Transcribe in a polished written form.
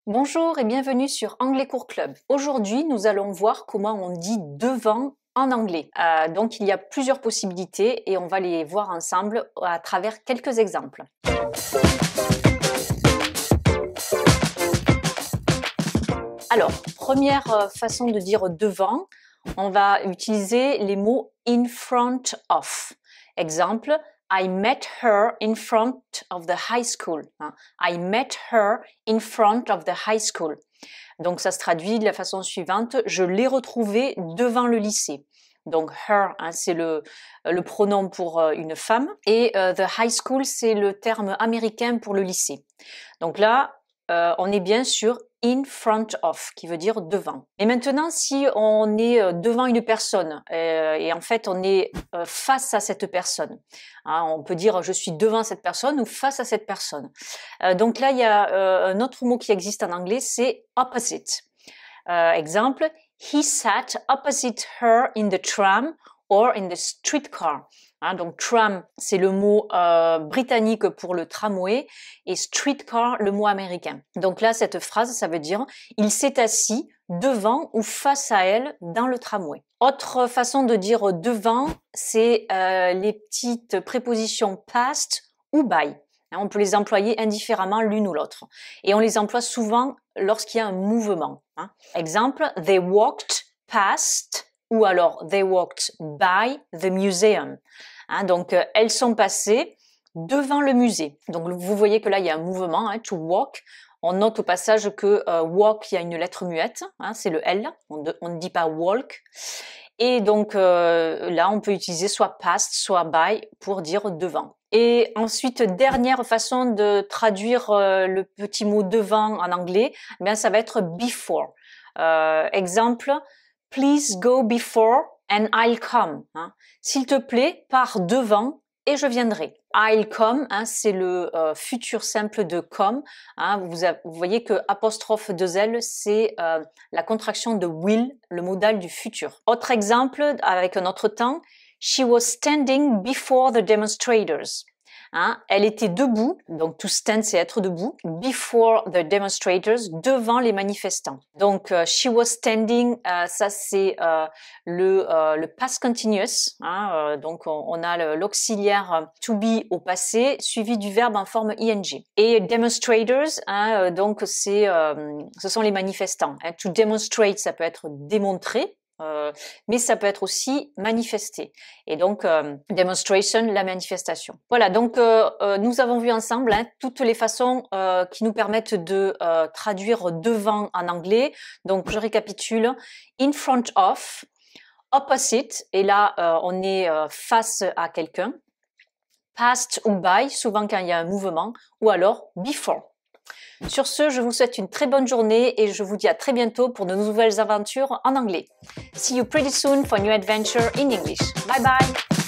Bonjour et bienvenue sur Anglais Cours Club. Aujourd'hui, nous allons voir comment on dit devant en anglais. Donc, il y a plusieurs possibilités et on va les voir ensemble à travers quelques exemples. Alors, première façon de dire devant, on va utiliser les mots in front of. Exemple, I met her in front of the high school. I met her in front of the high school. Donc ça se traduit de la façon suivante, je l'ai retrouvée devant le lycée. Donc her, c'est le pronom pour une femme et the high school, c'est le terme américain pour le lycée. Donc là, on est bien sur in front of, qui veut dire devant. Et maintenant, si on est devant une personne et en fait on est face à cette personne, on peut dire je suis devant cette personne ou face à cette personne. Donc là, il y a un autre mot qui existe en anglais, c'est opposite. Exemple, he sat opposite her in the tram or in the streetcar. Donc tram, c'est le mot britannique pour le tramway et streetcar, le mot américain. Donc là, cette phrase, ça veut dire il s'est assis devant ou face à elle dans le tramway. Autre façon de dire devant, c'est les petites prépositions past ou by. On peut les employer indifféremment l'une ou l'autre. Et on les emploie souvent lorsqu'il y a un mouvement. Exemple, they walked past ou alors they walked by the museum. Donc elles sont passées devant le musée. Donc vous voyez que là il y a un mouvement, to walk. On note au passage que walk, il y a une lettre muette, c'est le L, on ne dit pas walk. Et donc là on peut utiliser soit past, soit by pour dire devant. Et ensuite, dernière façon de traduire le petit mot devant en anglais, ça va être before. Exemple, please go before and I'll come. S'il te plaît, pars devant et je viendrai. I'll come, c'est le futur simple de come. Vous voyez que apostrophe 2L, c'est la contraction de will, le modal du futur. Autre exemple, avec un autre temps, she was standing before the demonstrators. Elle était debout, donc to stand c'est être debout, before the demonstrators, devant les manifestants. Donc she was standing, ça c'est le past continuous, donc on a l'auxiliaire to be au passé suivi du verbe en forme ing. Et demonstrators, donc ce sont les manifestants. To demonstrate, ça peut être démontrer. Mais ça peut être aussi manifester. Et donc, demonstration, la manifestation. Voilà, donc nous avons vu ensemble toutes les façons qui nous permettent de traduire devant en anglais. Donc, je récapitule. In front of, opposite, et là, on est face à quelqu'un. Past ou by, souvent quand il y a un mouvement. Ou alors, before. Sur ce, je vous souhaite une très bonne journée et je vous dis à très bientôt pour de nouvelles aventures en anglais. See you pretty soon for a new adventure in English. Bye bye!